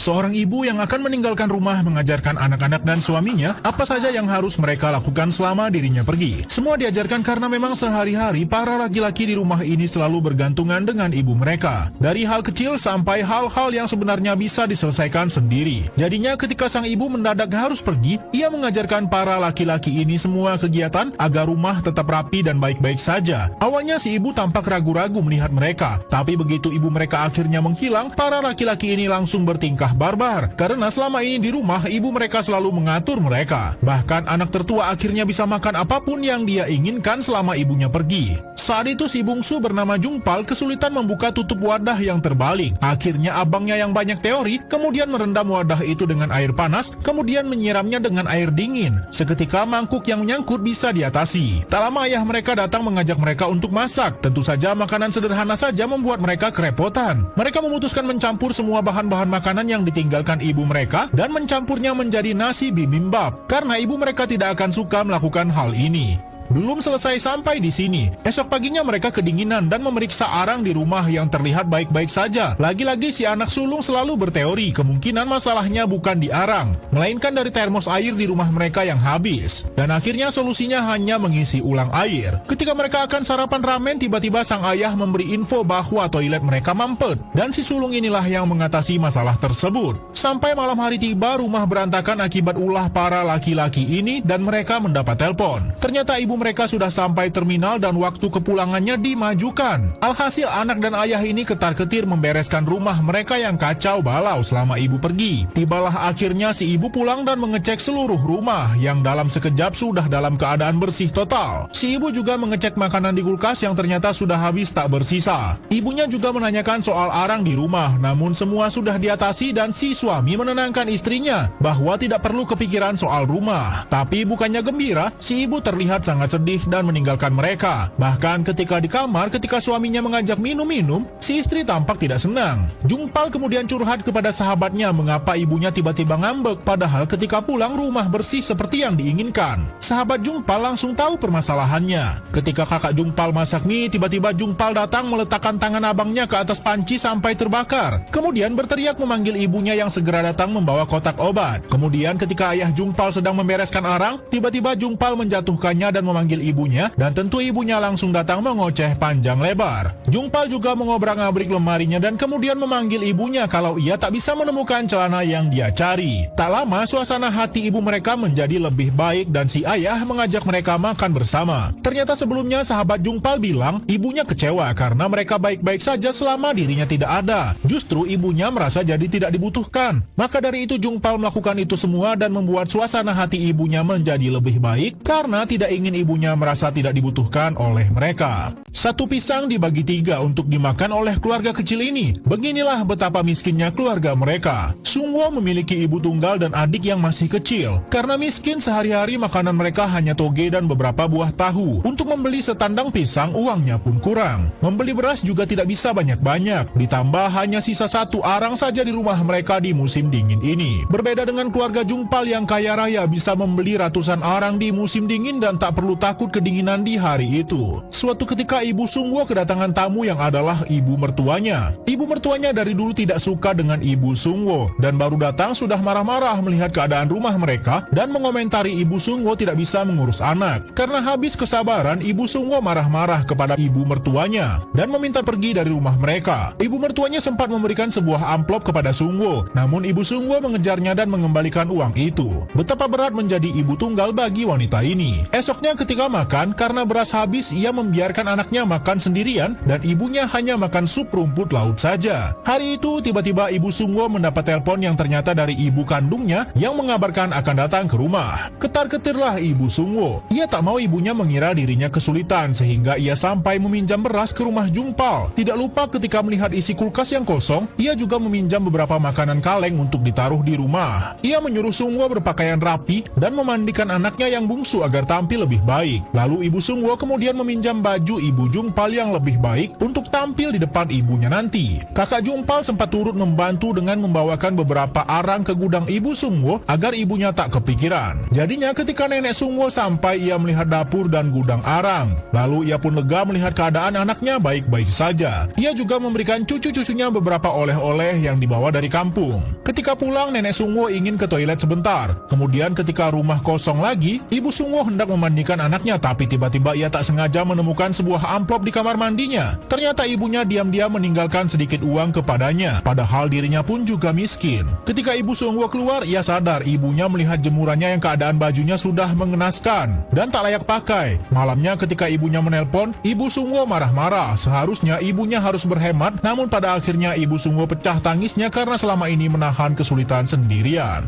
Seorang ibu yang akan meninggalkan rumah mengajarkan anak-anak dan suaminya apa saja yang harus mereka lakukan selama dirinya pergi. Semua diajarkan karena memang sehari-hari para laki-laki di rumah ini selalu bergantungan dengan ibu mereka. Dari hal kecil sampai hal-hal yang sebenarnya bisa diselesaikan sendiri. Jadinya ketika sang ibu mendadak harus pergi, ia mengajarkan para laki-laki ini semua kegiatan agar rumah tetap rapi dan baik-baik saja. Awalnya si ibu tampak ragu-ragu melihat mereka, tapi begitu ibu mereka akhirnya menghilang, para laki-laki ini langsung bertingkah barbar. Karena selama ini di rumah, ibu mereka selalu mengatur mereka. Bahkan anak tertua akhirnya bisa makan apapun yang dia inginkan selama ibunya pergi. Saat itu si bungsu bernama Jungpal kesulitan membuka tutup wadah yang terbalik. Akhirnya abangnya yang banyak teori kemudian merendam wadah itu dengan air panas, kemudian menyiramnya dengan air dingin. Seketika mangkuk yang menyangkut bisa diatasi. Tak lama ayah mereka datang mengajak mereka untuk masak. Tentu saja makanan sederhana saja membuat mereka kerepotan. Mereka memutuskan mencampur semua bahan-bahan makanan yang ditinggalkan ibu mereka dan mencampurnya menjadi nasi bibimbap. Karena ibu mereka tidak akan suka melakukan hal ini. Belum selesai sampai di sini. Esok paginya mereka kedinginan dan memeriksa arang di rumah yang terlihat baik-baik saja. Lagi-lagi si anak sulung selalu berteori kemungkinan masalahnya bukan di arang, melainkan dari termos air di rumah mereka yang habis. Dan akhirnya solusinya hanya mengisi ulang air. Ketika mereka akan sarapan ramen, tiba-tiba sang ayah memberi info bahwa toilet mereka mampet. Dan si sulung inilah yang mengatasi masalah tersebut. Sampai malam hari tiba, rumah berantakan akibat ulah para laki-laki ini dan mereka mendapat telepon. Ternyata ibu mereka sudah sampai terminal dan waktu kepulangannya dimajukan. Alhasil anak dan ayah ini ketar-ketir membereskan rumah mereka yang kacau balau selama ibu pergi. Tibalah akhirnya si ibu pulang dan mengecek seluruh rumah yang dalam sekejap sudah dalam keadaan bersih total. Si ibu juga mengecek makanan di kulkas yang ternyata sudah habis tak bersisa. Ibunya juga menanyakan soal arang di rumah, namun semua sudah diatasi dan si suami menenangkan istrinya bahwa tidak perlu kepikiran soal rumah. Tapi bukannya gembira, si ibu terlihat sangat sedih dan meninggalkan mereka. Bahkan ketika di kamar, ketika suaminya mengajak minum-minum, si istri tampak tidak senang. Jungpal kemudian curhat kepada sahabatnya mengapa ibunya tiba-tiba ngambek, padahal ketika pulang rumah bersih seperti yang diinginkan. Sahabat Jungpal langsung tahu permasalahannya. Ketika kakak Jungpal masak mie, tiba-tiba Jungpal datang meletakkan tangan abangnya ke atas panci sampai terbakar. Kemudian berteriak memanggil ibunya yang segera datang membawa kotak obat. Kemudian ketika ayah Jungpal sedang membereskan arang, tiba-tiba Jungpal menjatuhkannya dan memanggil ibunya, dan tentu ibunya langsung datang mengoceh panjang lebar. Jungpal juga mengobrak-ngabrik lemarinya dan kemudian memanggil ibunya kalau ia tak bisa menemukan celana yang dia cari. Tak lama suasana hati ibu mereka menjadi lebih baik dan si ayah mengajak mereka makan bersama. Ternyata sebelumnya sahabat Jungpal bilang ibunya kecewa karena mereka baik-baik saja selama dirinya tidak ada. Justru ibunya merasa jadi tidak dibutuhkan. Maka dari itu Jungpal melakukan itu semua dan membuat suasana hati ibunya menjadi lebih baik karena tidak ingin ibunya merasa tidak dibutuhkan oleh mereka. Satu pisang dibagi 3 untuk dimakan oleh keluarga kecil ini. Beginilah betapa miskinnya keluarga mereka. Sungwo memiliki ibu tunggal dan adik yang masih kecil. Karena miskin, sehari-hari makanan mereka hanya toge dan beberapa buah tahu. Untuk membeli setandang pisang, uangnya pun kurang. Membeli beras juga tidak bisa banyak-banyak. Ditambah hanya sisa 1 arang saja di rumah mereka di musim dingin ini. Berbeda dengan keluarga Jungpal yang kaya raya bisa membeli ratusan arang di musim dingin dan tak perlu takut kedinginan di hari itu. Suatu ketika ibu Sungwo kedatangan tamu yang adalah ibu mertuanya. Ibu mertuanya dari dulu tidak suka dengan ibu Sungwo dan baru datang sudah marah-marah melihat keadaan rumah mereka dan mengomentari ibu Sungwo tidak bisa mengurus anak. Karena habis kesabaran, ibu Sungwo marah-marah kepada ibu mertuanya dan meminta pergi dari rumah mereka. Ibu mertuanya sempat memberikan sebuah amplop kepada Sungwo, namun ibu Sungwo mengejarnya dan mengembalikan uang itu. Betapa berat menjadi ibu tunggal bagi wanita ini. Esoknya ketika makan, karena beras habis, ia membiarkan anaknya makan sendirian dan ibunya hanya makan sup rumput laut saja. Hari itu tiba-tiba ibu Sungwo mendapat telepon yang ternyata dari ibu kandungnya yang mengabarkan akan datang ke rumah. Ketar-ketirlah ibu Sungwo. Ia tak mau ibunya mengira dirinya kesulitan sehingga ia sampai meminjam beras ke rumah Jungpal. Tidak lupa ketika melihat isi kulkas yang kosong, ia juga meminjam beberapa makanan kaleng untuk ditaruh di rumah. Ia menyuruh Sungwo berpakaian rapi dan memandikan anaknya yang bungsu agar tampil lebih baik. Lalu Ibu Sungwo kemudian meminjam baju Ibu Jungpal yang lebih baik untuk tampil di depan ibunya nanti. Kakak Jungpal sempat turut membantu dengan membawakan beberapa arang ke gudang Ibu Sungwo agar ibunya tak kepikiran. Jadinya ketika Nenek Sungwo sampai, ia melihat dapur dan gudang arang. Lalu ia pun lega melihat keadaan anaknya baik-baik saja. Ia juga memberikan cucu-cucunya beberapa oleh-oleh yang dibawa dari kampung. Ketika pulang, Nenek Sungwo ingin ke toilet sebentar. Kemudian ketika rumah kosong lagi, Ibu Sungwo hendak memandikan anaknya, tapi tiba-tiba ia tak sengaja menemukan sebuah amplop di kamar mandinya. Ternyata ibunya diam-diam meninggalkan sedikit uang kepadanya, padahal dirinya pun juga miskin. Ketika Ibu Sungwo keluar, ia sadar ibunya melihat jemurannya yang keadaan bajunya sudah mengenaskan dan tak layak pakai. Malamnya ketika ibunya menelpon, Ibu Sungwo marah-marah. Seharusnya ibunya harus berhemat, namun pada akhirnya Ibu Sungwo pecah tangisnya karena selama ini menahan kesulitan sendirian.